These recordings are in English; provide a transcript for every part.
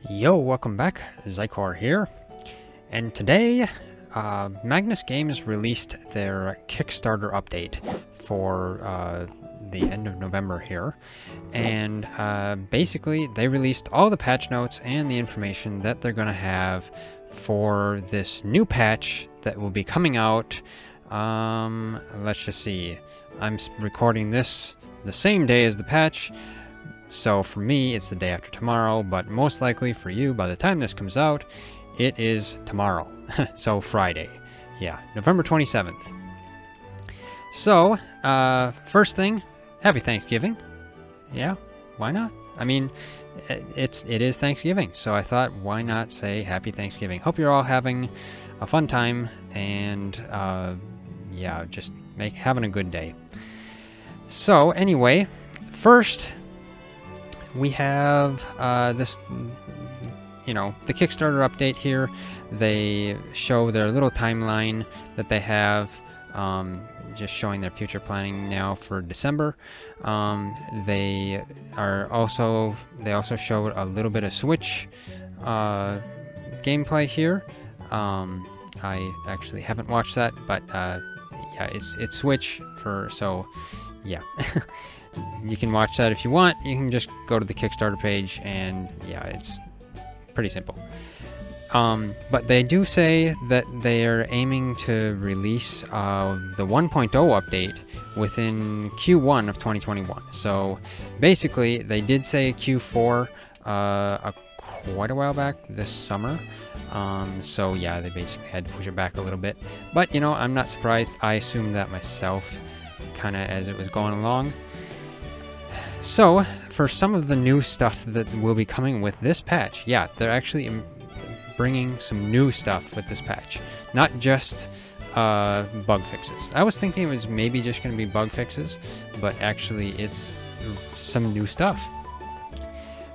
Yo, welcome back. Xycor here. And today, Magnus Games released their Kickstarter update for the end of November here. And basically, they released all the patch notes and the information that they're going to have for this new patch that will be coming out. Let's just see. I'm recording this the same day as the patch. So for me, it's the day after tomorrow, but most likely for you, by the time this comes out, it is tomorrow. So Friday. Yeah, November 27th. So, first thing, happy Thanksgiving. Yeah, why not? I mean, it is Thanksgiving, so I thought, why not say happy Thanksgiving? Hope you're all having a fun time and, yeah, just having a good day. So, anyway, first, we have this, the Kickstarter update here. They show their little timeline that they have, just showing their future planning now for December. They also showed a little bit of Switch gameplay here. I actually haven't watched that, but yeah, it's Switch so yeah. You can watch that if you want. You can just go to the Kickstarter page, and yeah, it's pretty simple. But they do say that they are aiming to release the 1.0 update within Q1 of 2021. So basically, they did say Q4 quite a while back this summer. So yeah, they basically had to push it back a little bit. But, I'm not surprised. I assumed that myself, kind of as it was going along. So, for some of the new stuff that will be coming with this patch, yeah, they're actually bringing some new stuff with this patch. Not just bug fixes. I was thinking it was maybe just going to be bug fixes, but actually it's some new stuff.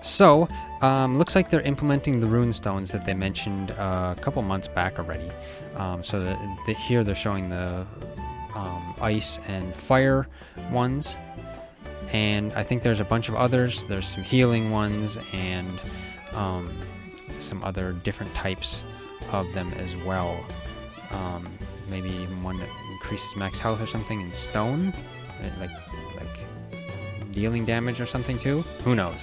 So, looks like they're implementing the Runestones that they mentioned a couple months back already. So that here they're showing the ice and fire ones. And I think there's a bunch of others. There's some healing ones and some other different types of them as well. Maybe even one that increases max health or something in stone, like dealing damage or something too. Who knows?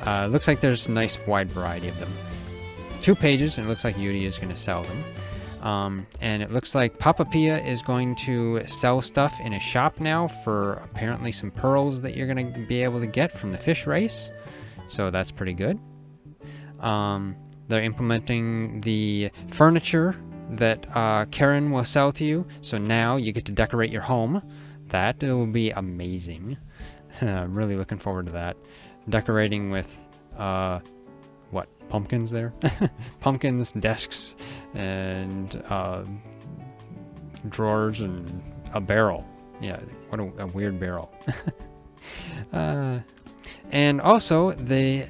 Looks like there's a nice wide variety of them. 2 pages, and it looks like Yudi is going to sell them. And it looks like Papa Pia is going to sell stuff in a shop now for apparently some pearls that you're going to be able to get from the fish race. So that's pretty good. They're implementing the furniture that Karen will sell to you. So now you get to decorate your home. That will be amazing. I'm really looking forward to that. Decorating with pumpkins there? Pumpkins, desks, and drawers, and a barrel. Yeah, what a weird barrel. And also, they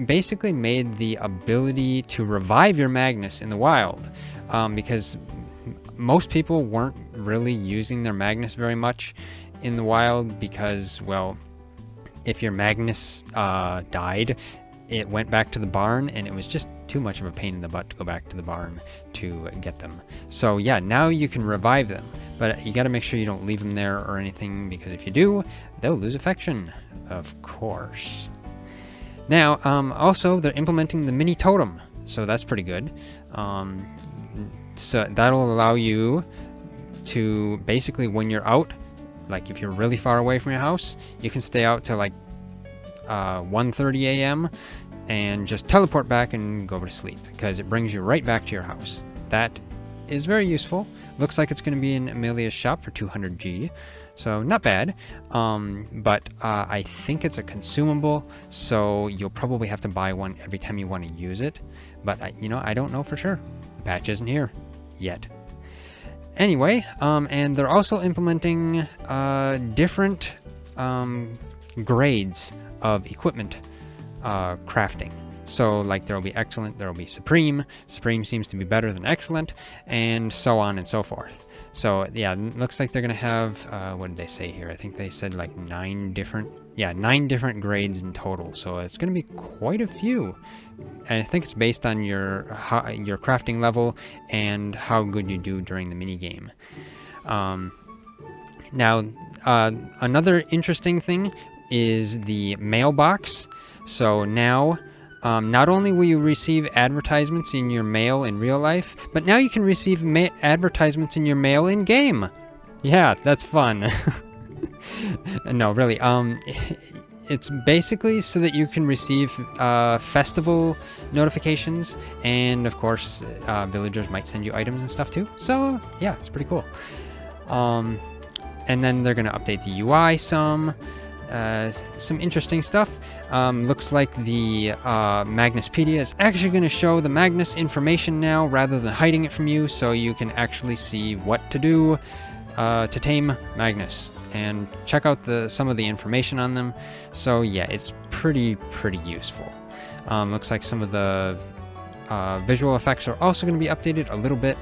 basically made the ability to revive your Magnus in the wild, because most people weren't really using their Magnus very much in the wild because, well, if your Magnus died, it went back to the barn, and it was just too much of a pain in the butt to go back to the barn to get them. So yeah, now you can revive them, but you got to make sure you don't leave them there or anything, because if you do, they'll lose affection, of course. Now, also, they're implementing the mini totem, so that's pretty good. So that'll allow you to basically, when you're out, like if you're really far away from your house, you can stay out till like 1:30 a.m. and just teleport back and go to sleep, because it brings you right back to your house. That is very useful. Looks like it's going to be in Amelia's shop for 200G, so not bad. But I think it's a consumable, so you'll probably have to buy one every time you want to use it. But I don't know for sure. The patch isn't here yet. Anyway, and they're also implementing different grades of equipment crafting. So like there'll be excellent, there'll be supreme. Supreme seems to be better than excellent, and so on and so forth. So yeah, looks like they're gonna have what did they say here? I think they said like 9 different yeah, 9 different grades in total. So it's going to be quite a few. And I think it's based on your crafting level and how good you do during the mini game. Now, another interesting thing is the mailbox. So now, not only will you receive advertisements in your mail in real life, but now you can receive advertisements in your mail in game. Yeah, that's fun. No, really. It's basically so that you can receive festival notifications, and of course, villagers might send you items and stuff too. So yeah, it's pretty cool. And then they're going to update the UI some interesting stuff. Looks like the Magnuspedia is actually going to show the Magnus information now rather than hiding it from you, so you can actually see what to do to tame Magnus and check out some of the information on them. So yeah, it's pretty useful. Looks like some of the visual effects are also going to be updated a little bit.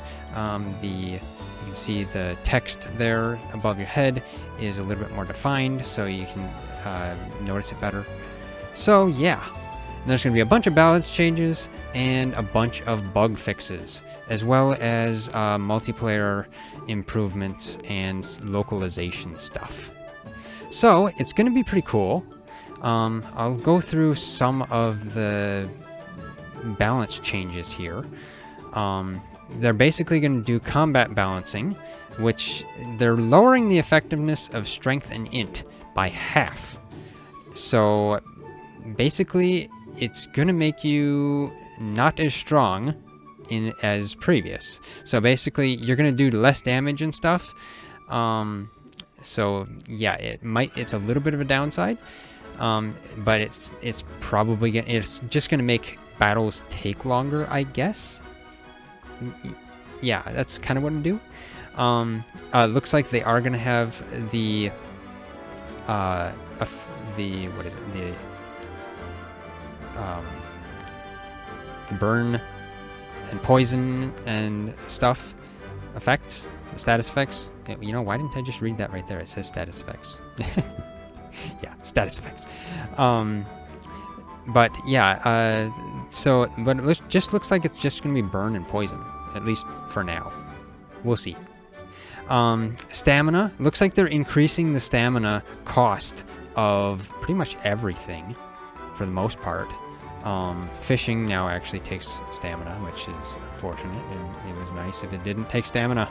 You can see the text there above your head is a little bit more defined, so you can notice it better. So yeah, there's going to be a bunch of balance changes and a bunch of bug fixes, as well as multiplayer improvements and localization stuff. So it's going to be pretty cool. I'll go through some of the balance changes here. They're basically going to do combat balancing, which they're lowering the effectiveness of strength and int by half. So basically, it's going to make you not as strong as previous. So basically, you're going to do less damage and stuff. So yeah, it's a little bit of a downside, but it's probably it's just going to make battles take longer, I guess. Yeah, that's kind of what I'm doing. Looks like they are going to have the what is it? The burn and poison and stuff effects, the status effects. You know, why didn't I just read that right there? It says status effects. Yeah, status effects. But yeah, but it just looks like it's just going to be burn and poison, at least for now. We'll see. Stamina. Looks like they're increasing the stamina cost of pretty much everything for the most part. Fishing now actually takes stamina, which is unfortunate, and it was nice if it didn't take stamina.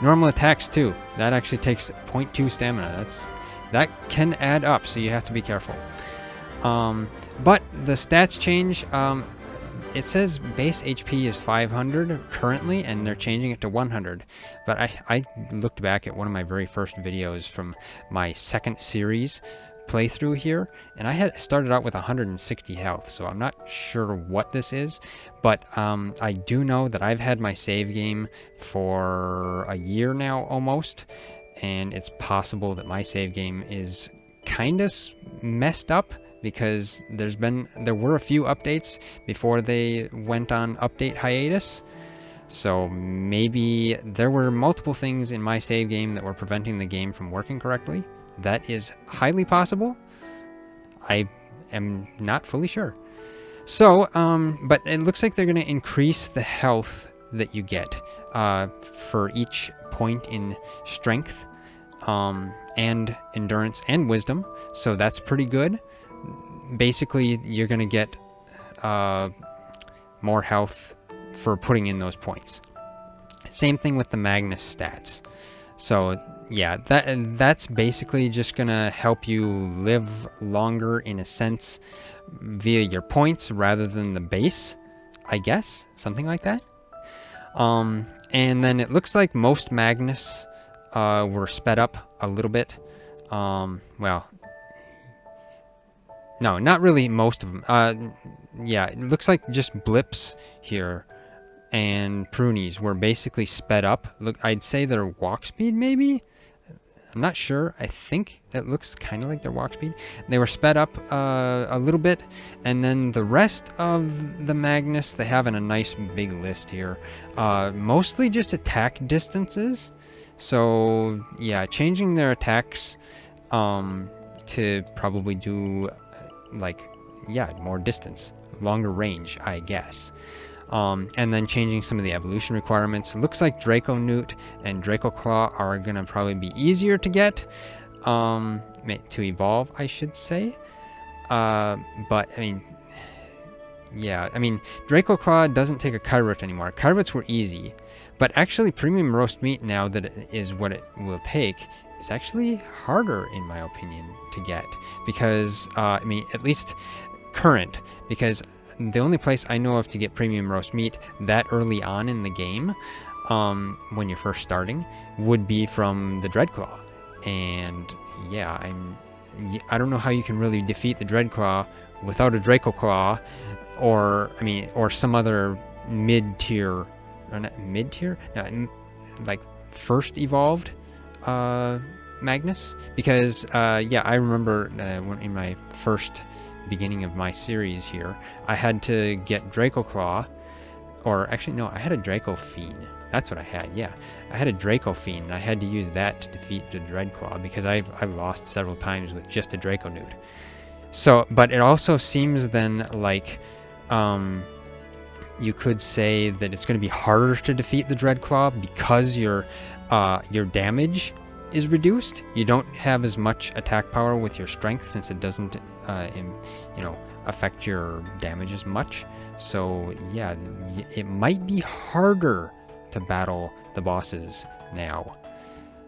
Normal attacks too. That actually takes 0.2 stamina. That can add up, so you have to be careful. But the stats change. It says base HP is 500 currently, and they're changing it to 100. But I looked back at one of my very first videos from my second series playthrough here, and I had started out with 160 health, so I'm not sure what this is, but I do know that I've had my save game for a year now almost, and it's possible that my save game is kind of messed up, because there were a few updates before they went on update hiatus. So maybe there were multiple things in my save game that were preventing the game from working correctly. That is highly possible. I am not fully sure. So, but it looks like they're going to increase the health that you get for each point in strength and endurance and wisdom. So that's pretty good. Basically, you're going to get more health for putting in those points. Same thing with the Magnus stats. So yeah, that's basically just going to help you live longer in a sense via your points rather than the base, I guess. Something like that. And then it looks like most Magnus were sped up a little bit. Well, no, not really most of them. Yeah, it looks like just blips here and prunies were basically sped up. Look, I'd say their walk speed maybe? I'm not sure. I think it looks kind of like their walk speed. They were sped up a little bit, and then the rest of the Magnus, they have in a nice big list here. Mostly just attack distances. So, yeah, changing their attacks to probably do, like, yeah, more distance, longer range, I guess. And then changing some of the evolution requirements. It looks like Draco Newt and Draco Claw are going to probably be easier to get, to evolve, I should say. But, I mean, yeah, I mean, Draco Claw doesn't take a Kyrot anymore. Kyrots were easy, but actually premium roast meat, now that it is what it will take, is actually harder, in my opinion, to get. Because, I mean, at least current, because the only place I know of to get premium roast meat that early on in the game, when you're first starting, would be from the Dreadclaw. And yeah, I don't know how you can really defeat the Dreadclaw without a Draco Claw, or some other mid-tier, or not mid-tier, no, like first evolved Magnus. Because yeah, I remember when in my first beginning of my series here, I had to get Draco Claw, or actually no, I had a Draco Fiend. That's what I had. Yeah, I had a Draco Fiend, and I had to use that to defeat the Dreadclaw, because I've lost several times with just a Draco Newt. So, but it also seems then like you could say that it's going to be harder to defeat the Dreadclaw because your damage is reduced. You don't have as much attack power with your strength, since it doesn't affect your damage as much. So yeah, it might be harder to battle the bosses now.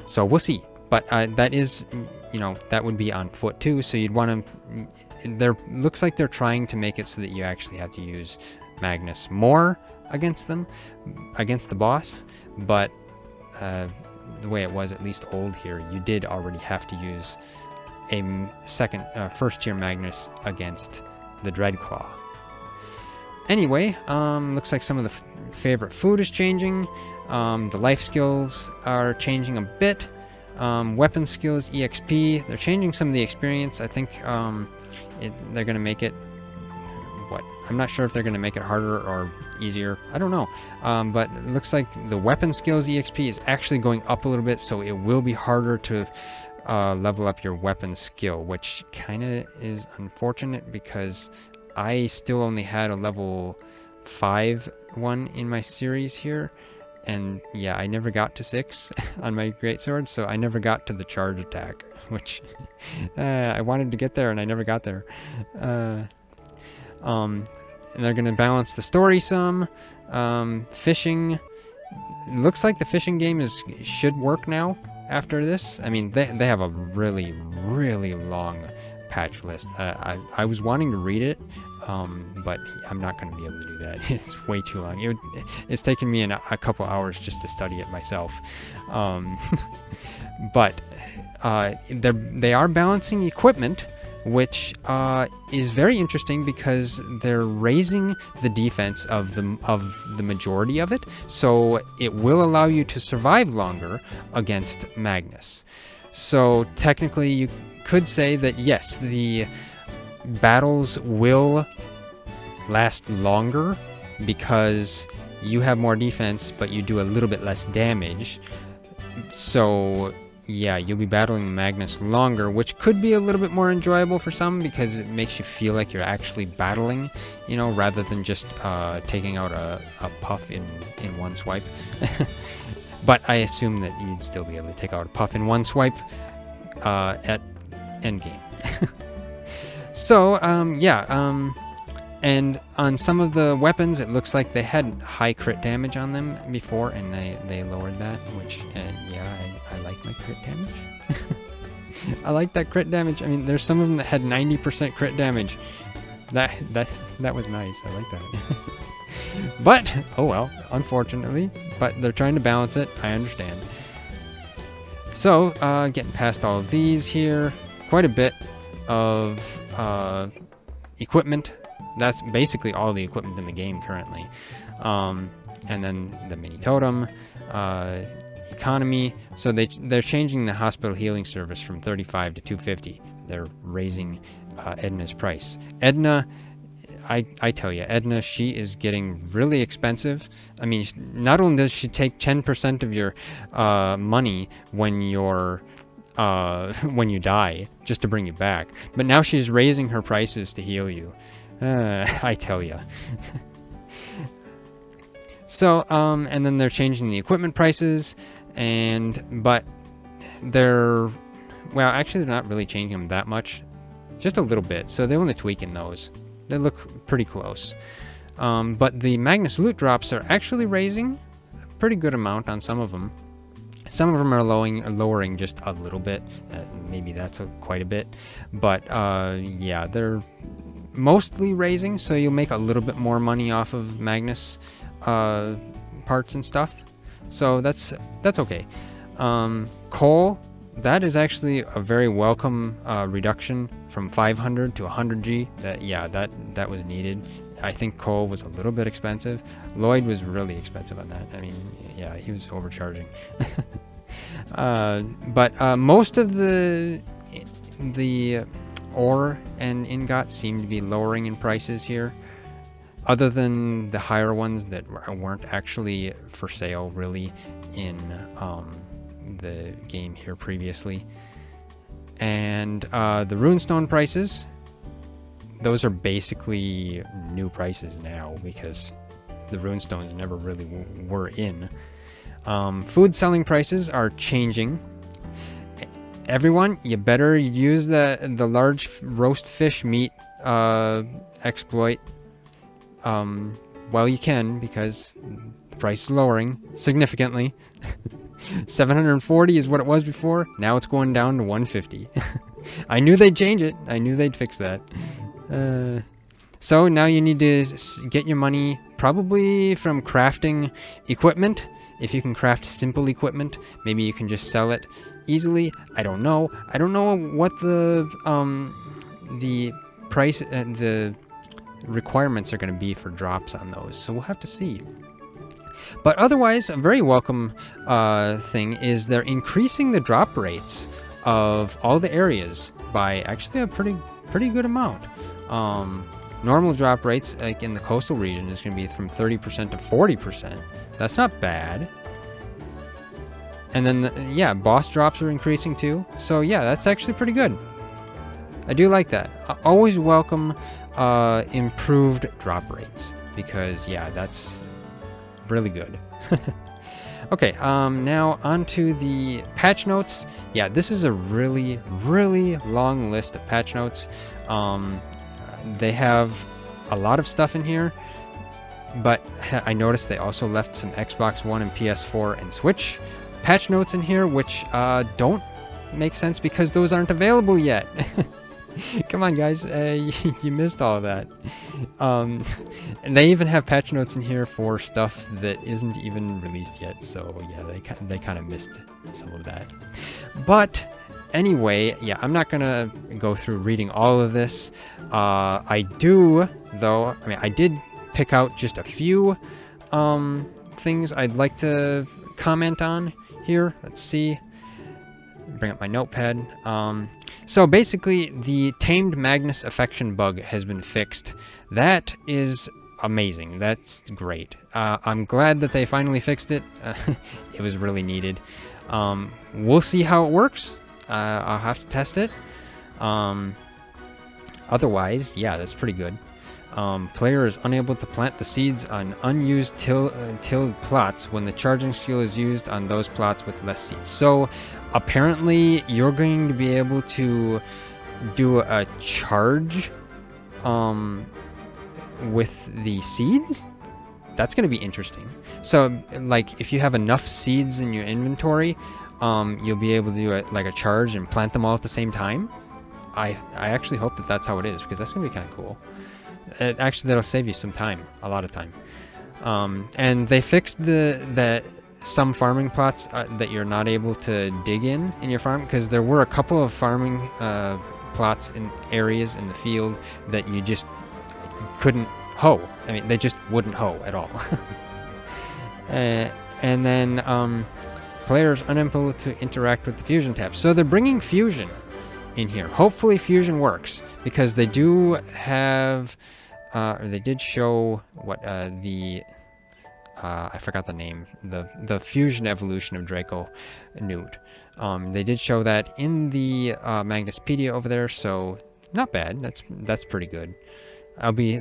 So we'll see. But that is, that would be on foot too. So you'd want to. Looks like they're trying to make it so that you actually have to use Magnus more against the boss. But the way it was, at least old here, you did already have to use a first tier Magnus against the Dreadclaw. Anyway, looks like some of the favorite food is changing. The life skills are changing a bit. Weapon skills, EXP, they're changing some of the experience. I think they're going to make it, I'm not sure if they're going to make it harder or easier. I don't know. But it looks like the weapon skills EXP is actually going up a little bit, so it will be harder to level up your weapon skill, which kind of is unfortunate, because I still only had a level 5 one in my series here. And yeah, I never got to 6 on my greatsword, so I never got to the charge attack, which I wanted to get there and I never got there. And they're going to balance the story some. Fishing. Looks like the fishing game should work now after this. I mean, they have a really, really long patch list. I was wanting to read it, but I'm not going to be able to do that. It's way too long. It's taken me a couple hours just to study it myself. But they are balancing equipment, which is very interesting, because they're raising the defense of the majority of it, so it will allow you to survive longer against Magnus. So technically, you could say that yes, the battles will last longer because you have more defense, but you do a little bit less damage. So yeah, you'll be battling Magnus longer, which could be a little bit more enjoyable for some, because it makes you feel like you're actually battling, rather than just taking out a puff in one swipe. But I assume that you'd still be able to take out a puff in one swipe at endgame. So, and on some of the weapons, it looks like they had high crit damage on them before, and they lowered that, which, yeah, I like my crit damage. I like that crit damage. I mean, there's some of them that had 90% crit damage. That was nice. I like that. But, oh well, unfortunately. But they're trying to balance it. I understand. So, getting past all of these here, quite a bit of equipment. That's basically all the equipment in the game currently. And then the mini totem, economy. So they're changing the hospital healing service from 35 to 250. They're raising Edna's price. Edna, I tell you, Edna, she is getting really expensive. I mean, not only does she take 10% of your money when you're when you die, just to bring you back. But now she's raising her prices to heal you. I tell ya. So, and then they're changing the equipment prices, but they're, well, actually they're not really changing them that much, just a little bit. So they're only tweaking those. They look pretty close. But the Magnus loot drops are actually raising a pretty good amount on some of them. Some of them are lowering just a little bit. Maybe that's quite a bit. But yeah, they're mostly raising, so you'll make a little bit more money off of Magnus parts and stuff. So that's okay. Coal, that is actually a very welcome reduction from 500 to 100G. That was needed. I think coal was a little bit expensive. Lloyd was really expensive on that. I mean, yeah, he was overcharging. But most of the ore and ingot seem to be lowering in prices here, other than the higher ones that weren't actually for sale really in the game here previously. And the runestone prices, those are basically new prices now because the runestones never really were in. Food selling prices are changing. Everyone, you better use the large roast fish meat exploit while you can, because the price is lowering significantly. 740 is what it was before. Now it's going down to 150. I knew they'd change it. I knew they'd fix that. So now you need to get your money probably from crafting equipment. If you can craft simple equipment, maybe you can just sell it easily. I don't know. I don't know what the price and the requirements are going to be for drops on those. So we'll have to see. But otherwise, a very welcome thing is they're increasing the drop rates of all the areas by actually a pretty good amount. Normal drop rates, like in the coastal region, is going to be from 30% to 40%. That's not bad. And then, yeah, boss drops are increasing too. So yeah, that's actually pretty good. I do like that. I always welcome improved drop rates because, yeah, that's really good. Okay, now onto the patch notes. Yeah, this is a really, really long list of patch notes. They have a lot of stuff in here, but I noticed they also left some Xbox One and PS4 and Switch patch notes in here, which don't make sense because those aren't available yet. Come on, guys, you missed all of that. And they even have patch notes in here for stuff that isn't even released yet, so yeah, they kind of missed some of that. But anyway, yeah, I'm not gonna go through reading all of this. I did pick out just a few things I'd like to comment on here. Let's see. Bring up my notepad. So basically, the Tamed Magnus affection bug has been fixed. That is amazing. That's great. I'm glad that they finally fixed it. It was really needed. We'll see how it works. I'll have to test it. Otherwise, yeah, that's pretty good. Player is unable to plant the seeds on unused tilled plots when the charging skill is used on those plots with less seeds. So apparently you're going to be able to do a charge with the seeds. That's going to be interesting. So like if you have enough seeds in your inventory, you'll be able to do a charge and plant them all at the same time. I actually hope that that's how it is, because that's going to be kind of cool. Actually, that'll save you some time, a lot of time. And they fixed that some farming plots that you're not able to dig in your farm, because there were a couple of farming plots in areas in the field that you just couldn't hoe. I mean, they just wouldn't hoe at all. And then players unable to interact with the fusion tab. So they're bringing fusion in here. Hopefully fusion works, because they do have, or they did show what the I forgot the name, the fusion evolution of Draco Newt. They did show that in the Magnuspedia over there, so not bad. That's pretty good. I'll be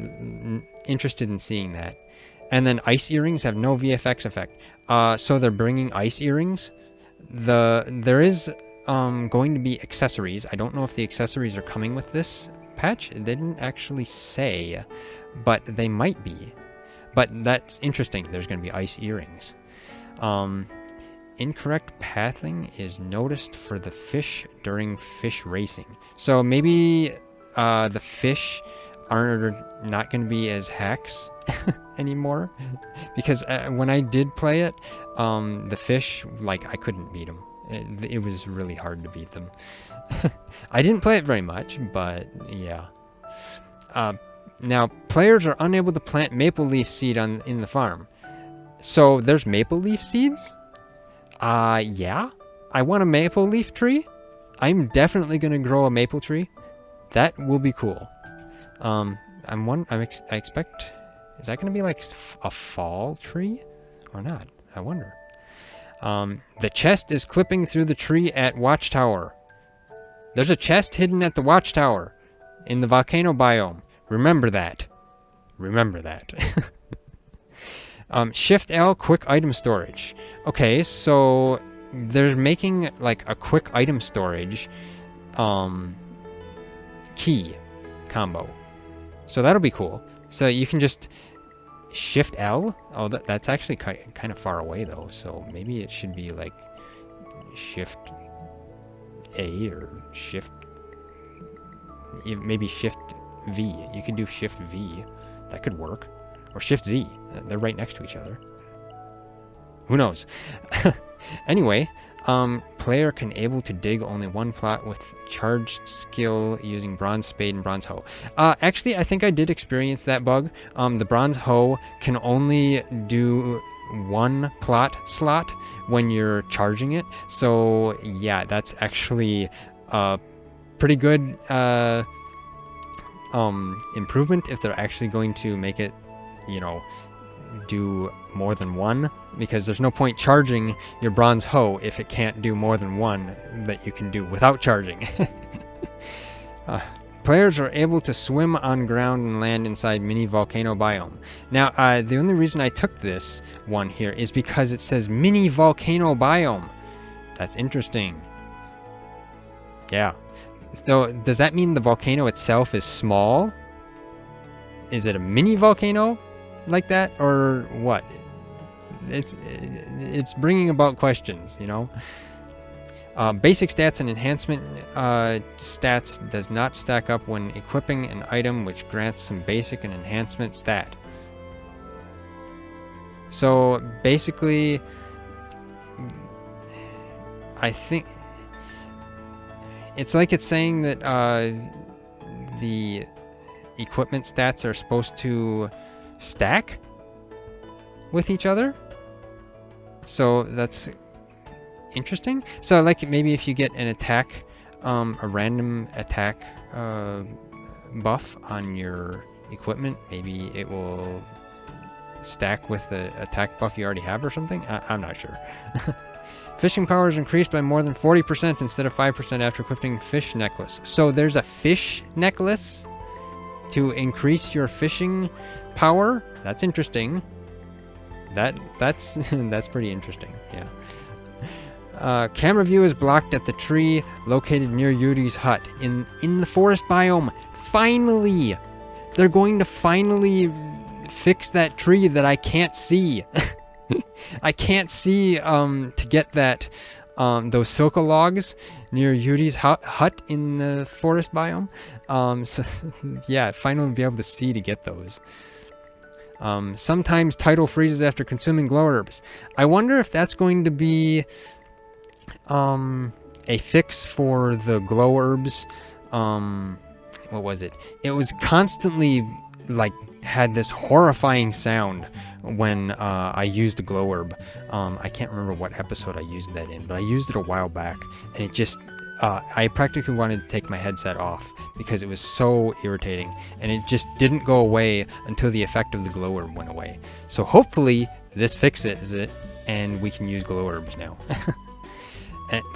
interested in seeing that. And then ice earrings have no VFX effect. So they're bringing ice earrings. There is going to be accessories. I don't know if the accessories are coming with this patch. They didn't actually say, but they might be. But that's interesting. There's going to be ice earrings. Incorrect pathing is noticed for the fish during fish racing. So maybe the fish are not going to be as hacks anymore, because when I did play it, the fish, like, I couldn't beat them. It was really hard to beat them. I didn't play it very much, but yeah. Now, players are unable to plant maple leaf seed in the farm. So there's maple leaf seeds? Yeah. I want a maple leaf tree. I'm definitely going to grow a maple tree. That will be cool. I expect, is that going to be like a fall tree or not? I wonder. The chest is clipping through the tree at Watchtower. There's a chest hidden at the Watchtower in the volcano biome. Remember that. Remember that. Shift L, quick item storage. Okay, so they're making like a quick item storage key combo. So that'll be cool. So you can just Shift L. Oh, that's actually kind of far away though. So maybe it should be like Shift A or Shift. Maybe Shift V. You could do Shift V. That could work. Or Shift Z. They're right next to each other. Who knows? Anyway, player can able to dig only one plot with charged skill using bronze spade and bronze hoe. Actually, I think I did experience that bug. The bronze hoe can only do one plot slot when you're charging it. So yeah, that's actually pretty good improvement if they're actually going to make it, you know, do more than one, because there's no point charging your bronze hoe if it can't do more than one that you can do without charging. Players are able to swim on ground and land inside mini volcano biome. Now, the only reason I took this one here is because it says mini volcano biome. That's interesting. Yeah. So does that mean the volcano itself is small? Is it a mini volcano like that, or what? It's bringing about questions, you know. Basic stats and enhancement stats does not stack up when equipping an item which grants some basic and enhancement stat. So basically, I think it's like it's saying that the equipment stats are supposed to stack with each other. So that's interesting. So like maybe if you get an attack, a random attack buff on your equipment, maybe it will stack with the attack buff you already have or something. I'm not sure. Fishing power is increased by more than 40% instead of 5% after equipping fish necklace. So there's a fish necklace to increase your fishing power. That's interesting. That's that's pretty interesting. Yeah. Camera view is blocked at the tree located near Yudi's hut in the forest biome. Finally, they're going to finally fix that tree that I can't see. I can't see to get that those silka logs near Yudi's hut in the forest biome. So yeah, finally be able to see to get those. Sometimes title freezes after consuming glow herbs. I wonder if that's going to be a fix for the glow herbs. What was it? It was constantly like had this horrifying sound when I used the glow herb. I can't remember what episode I used that in, but I used it a while back, and it just I practically wanted to take my headset off because it was so irritating, and it just didn't go away until the effect of the glow herb went away. So hopefully this fixes it, and we can use glow herbs now.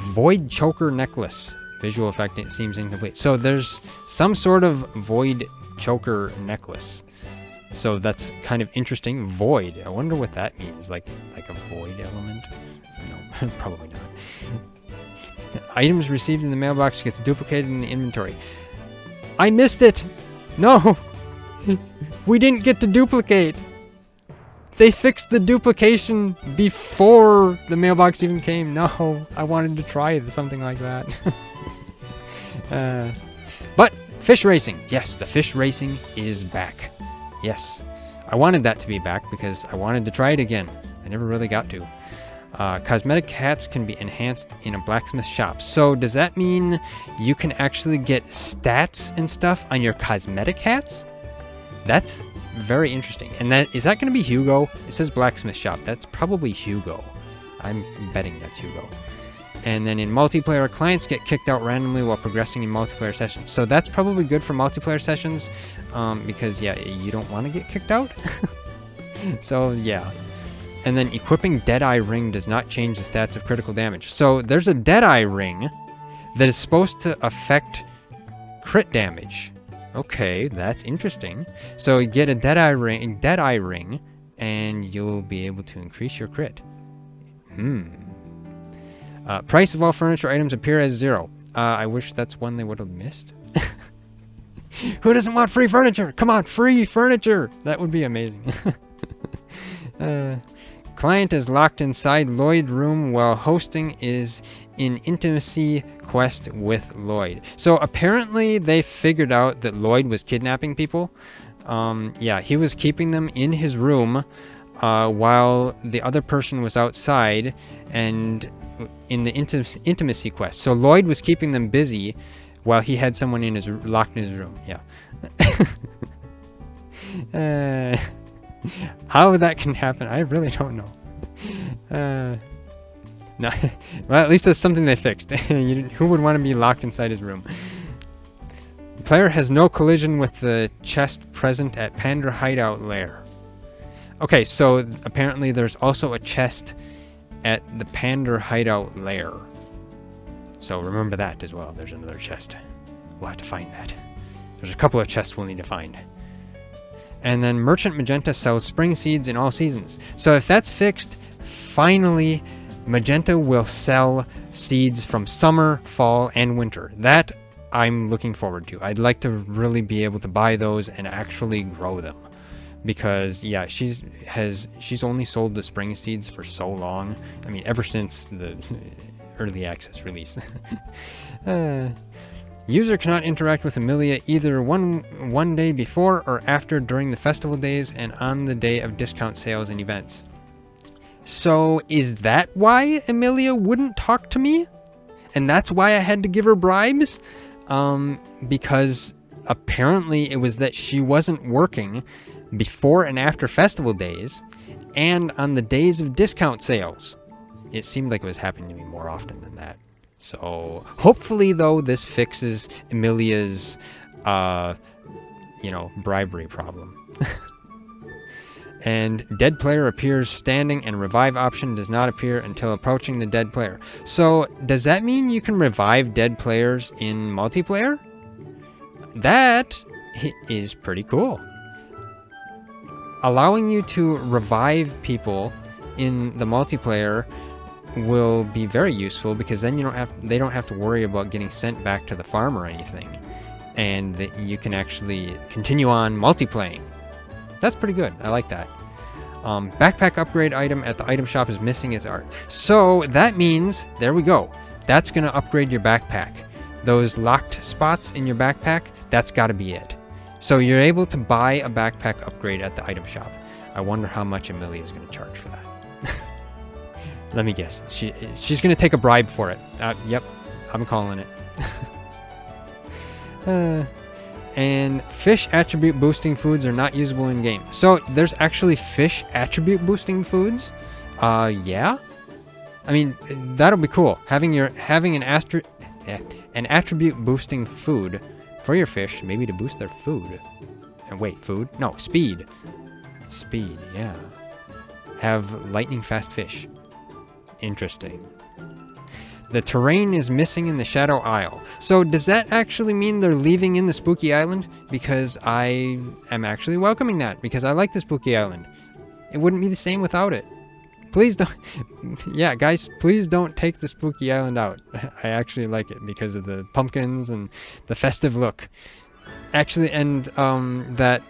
Void choker necklace. Visual effect, it seems incomplete. So there's some sort of void choker necklace. So that's kind of interesting. Void. I wonder what that means. Like a void element? No, probably not. Items received in the mailbox gets duplicated in the inventory. I missed it! No! We didn't get to duplicate! They fixed the duplication before the mailbox even came. No, I wanted to try something like that. But fish racing. Yes, the fish racing is back. Yes. I wanted that to be back because I wanted to try it again. I never really got to. Cosmetic hats can be enhanced in a blacksmith shop. So does that mean you can actually get stats and stuff on your cosmetic hats? That's very interesting. And is that going to be Hugo? It says blacksmith shop. That's probably Hugo. I'm betting that's Hugo. And then in multiplayer, clients get kicked out randomly while progressing in multiplayer sessions. So that's probably good for multiplayer sessions because, yeah, you don't want to get kicked out. So, yeah. And then equipping Deadeye Ring does not change the stats of critical damage. So there's a Deadeye Ring that is supposed to affect crit damage. Okay, that's interesting. So you get a Deadeye Ring, and you'll be able to increase your crit. Price of all furniture items appear as 0. I wish that's one they would have missed. Who doesn't want free furniture? Come on, free furniture! That would be amazing. Client is locked inside Lloyd room while hosting is in intimacy quest with Lloyd. So apparently they figured out that Lloyd was kidnapping people. Yeah, he was keeping them in his room while the other person was outside and in the intimacy quest. So Lloyd was keeping them busy while he had someone locked in his room. Yeah. How that can happen, I really don't know. No, well, at least that's something they fixed. Who would want to be locked inside his room? The player has no collision with the chest present at Panda Hideout Lair. Okay, so apparently there's also a chest at the Panda Hideout Lair. So remember that as well. There's another chest. We'll have to find that. There's a couple of chests we'll need to find. And then Merchant Magenta sells spring seeds in all seasons. So if that's fixed, finally Magenta will sell seeds from summer, fall, and winter. That I'm looking forward to. I'd like to really be able to buy those and actually grow them. Because, yeah, she's only sold the spring seeds for so long. I mean, ever since the early access release. User cannot interact with Amelia either one day before or after during the festival days and on the day of discount sales and events. So is that why Amelia wouldn't talk to me? And that's why I had to give her bribes? Because apparently it was that she wasn't working before and after festival days and on the days of discount sales. It seemed like it was happening to me more often than that. So hopefully, though, this fixes Amelia's, bribery problem. And dead player appears standing and revive option does not appear until approaching the dead player. So does that mean you can revive dead players in multiplayer? That is pretty cool. Allowing you to revive people in the multiplayer will be very useful because then they don't have to worry about getting sent back to the farm or anything, and that you can actually continue on multiplaying. That's pretty good. I like that. Backpack upgrade item at the item shop is missing its art. So that means, there we go. That's going to upgrade your backpack. Those locked spots in your backpack, that's got to be it. So you're able to buy a backpack upgrade at the item shop. I wonder how much Amelia is going to charge for that. Let me guess. She's going to take a bribe for it. Yep, I'm calling it. And fish attribute boosting foods are not usable in game. So there's actually fish attribute boosting foods. Yeah. I mean, that'll be cool. Having an attribute boosting food for your fish, maybe to boost their food. And wait, food? No, speed. Speed, yeah. have lightning fast fish. Interesting. The terrain is missing in the Shadow Isle. So does that actually mean they're leaving in the Spooky Island? Because I am actually welcoming that, because I like the Spooky Island. It wouldn't be the same without it. Please don't... yeah, guys, please don't take the Spooky Island out. I actually like it because of the pumpkins and the festive look. Actually, and the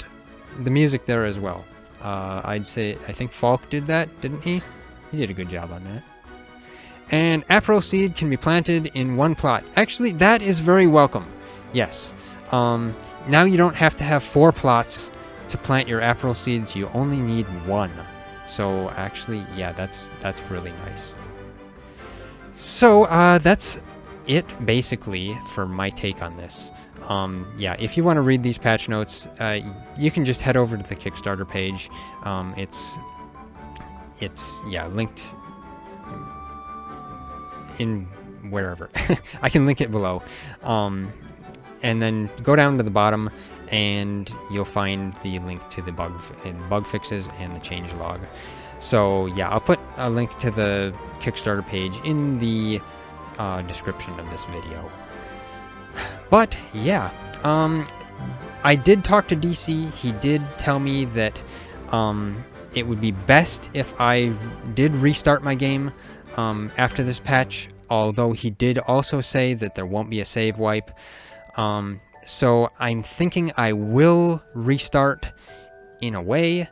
music there as well. I'd say, I think Falk did that, didn't he? He did a good job on that. And April seed can be planted in one plot. Actually, that is very welcome. Yes. Now you don't have to have 4 plots to plant your April seeds. You only need 1. So actually, yeah, that's really nice. So that's it basically for my take on this. Yeah, if you want to read these patch notes, you can just head over to the Kickstarter page. It's yeah, linked in wherever. I can link it below. And then go down to the bottom and you'll find the link to the bug fixes and the change log. So yeah, I'll put a link to the Kickstarter page in the description of this video. But yeah, I did talk to DC. He did tell me that it would be best if I did restart my game after this patch, although he did also say that there won't be a save wipe. So I'm thinking I will restart in a way,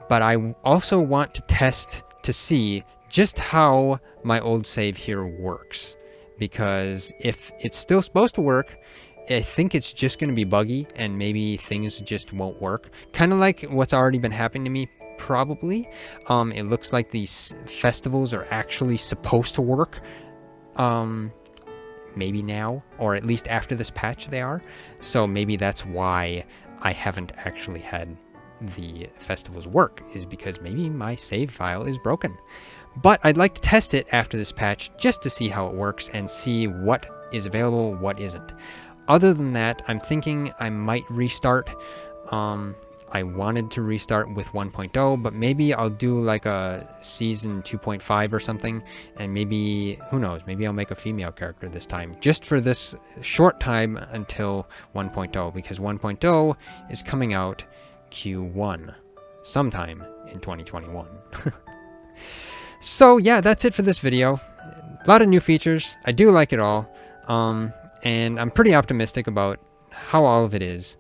but I also want to test to see just how my old save here works. Because if it's still supposed to work, I think it's just going to be buggy and maybe things just won't work. Kind of like what's already been happening to me, probably. It looks like these festivals are actually supposed to work. Maybe now, or at least after this patch they are. So maybe that's why I haven't actually had the festivals work, is because maybe my save file is broken. But I'd like to test it after this patch just to see how it works and see what is available, what isn't. Other than that, I'm thinking I might restart. I wanted to restart with 1.0, but maybe I'll do like a season 2.5 or something, and maybe, who knows, maybe I'll make a female character this time, just for this short time until 1.0, because 1.0 is coming out Q1, sometime in 2021. So yeah, that's it for this video. A lot of new features. I do like it all, and I'm pretty optimistic about how all of it is.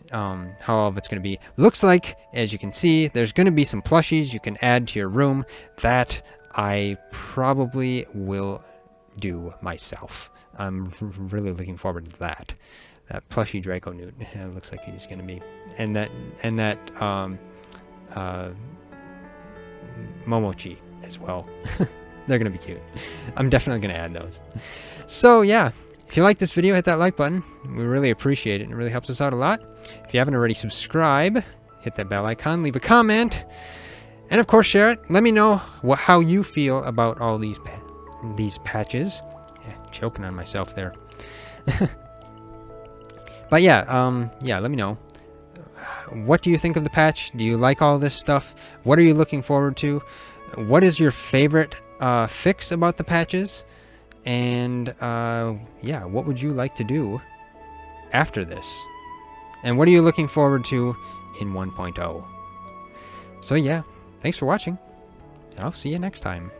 How all of it's going to be. Looks like, as you can see, there's going to be some plushies you can add to your room that I probably will do myself. I'm really looking forward to that. That plushie Draco Newt. It looks like he's going to be, and that Momochi as well. They're going to be cute. I'm definitely going to add those. So yeah. If you like this video, hit that like button. We really appreciate it. It really helps us out a lot. If you haven't already, subscribe. Hit that bell icon. Leave a comment. And of course, share it. Let me know how you feel about all these patches. Yeah, choking on myself there. But yeah, yeah, let me know. What do you think of the patch? Do you like all this stuff? What are you looking forward to? What is your favorite fix about the patches? And, yeah, what would you like to do after this? And what are you looking forward to in 1.0? So, yeah, thanks for watching, and I'll see you next time.